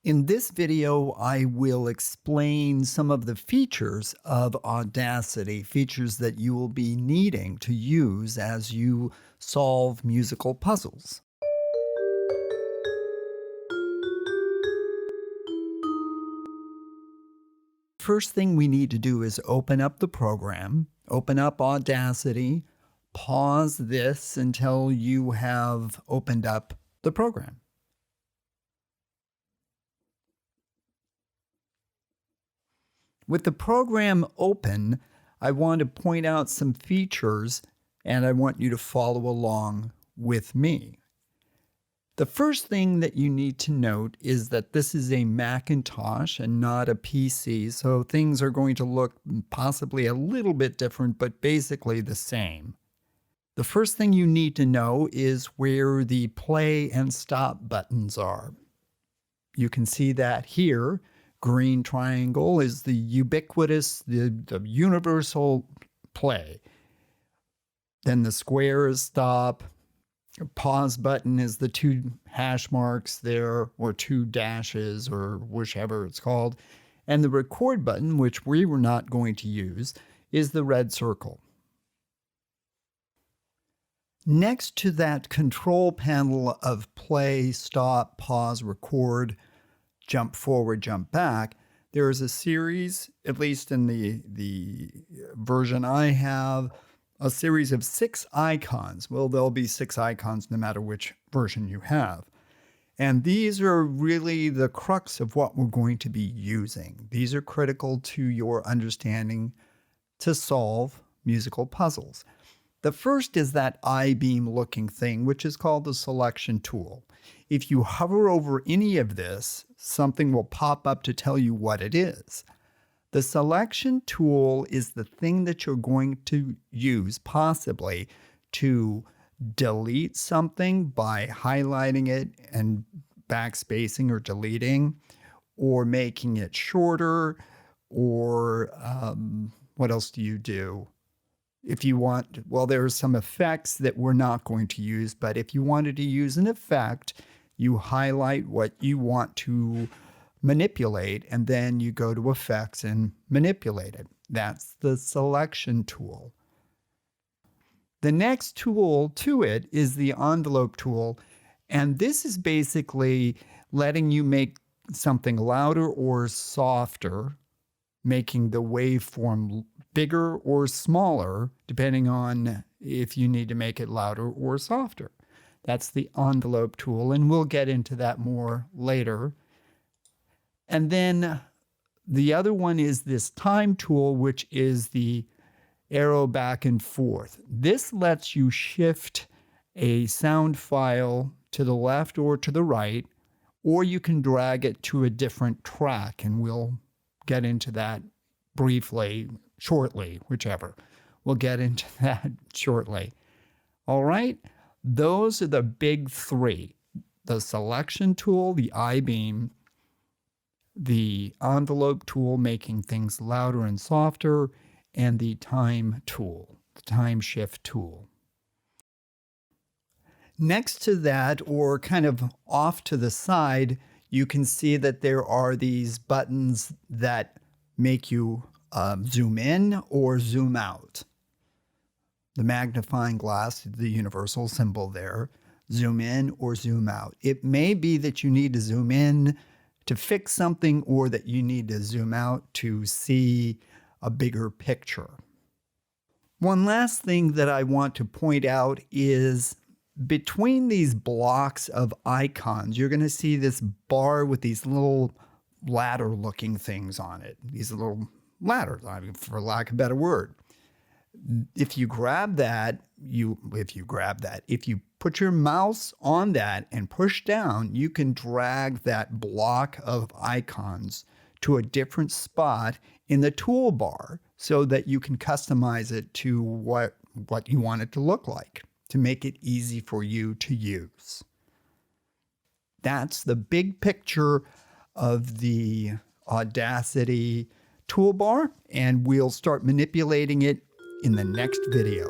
In this video, I will explain some of the features of Audacity, features that you will be needing to use as you solve musical puzzles. First thing we need to do is open up the program, open up Audacity, pause this until you have opened up the program. With the program open, I want to point out some features and I want you to follow along with me. The first thing that you need to note is that this is a Macintosh and not a PC, so things are going to look possibly a little bit different, but basically the same. The first thing you need to know is where the play and stop buttons are. You can see that here. Green triangle is the ubiquitous, the universal play. Then the square is stop. Pause button is the two hash marks there, or two dashes, or whichever it's called. And the record button, which we were not going to use, is the red circle. Next to that control panel of play, stop, pause, record, jump forward, jump back, there is a series, at least in the version I have, a series of 6 icons. Well, there'll be 6 icons no matter which version you have. And these are really the crux of what we're going to be using. These are critical to your understanding to solve musical puzzles. The first is that I-beam looking thing, which is called the selection tool. If you hover over any of this, something will pop up to tell you what it is. The selection tool is the thing that you're going to use possibly to delete something by highlighting it and backspacing or deleting, or making it shorter, or what else do you do? If you want, well, there are some effects that we're not going to use, but if you wanted to use an effect, you highlight what you want to manipulate, and then you go to effects and manipulate it. That's the selection tool. The next tool to it is the envelope tool, and this is basically letting you make something louder or softer, making the waveform bigger or smaller, depending on if you need to make it louder or softer. That's the envelope tool, and we'll get into that more later. And then the other one is this time tool, which is the arrow back and forth. This lets you shift a sound file to the left or to the right, or you can drag it to a different track, and we'll get into that briefly, shortly, whichever. We'll get into that shortly. All right, those are the big 3. The selection tool, the I-beam, the envelope tool, making things louder and softer, and the time tool, the time shift tool. Next to that, or kind of off to the side, you can see that there are these buttons that make you zoom in or zoom out. The magnifying glass, the universal symbol there, zoom in or zoom out. It may be that you need to zoom in to fix something, or that you need to zoom out to see a bigger picture. One last thing that I want to point out is between these blocks of icons, you're going to see this bar with these little ladder-looking things on it. These little ladders, for lack of a better word. If you grab that, if you put your mouse on that and push down, you can drag that block of icons to a different spot in the toolbar so that you can customize it to what you want it to look like, to make it easy for you to use. That's the big picture of the Audacity toolbar, and we'll start manipulating it in the next video.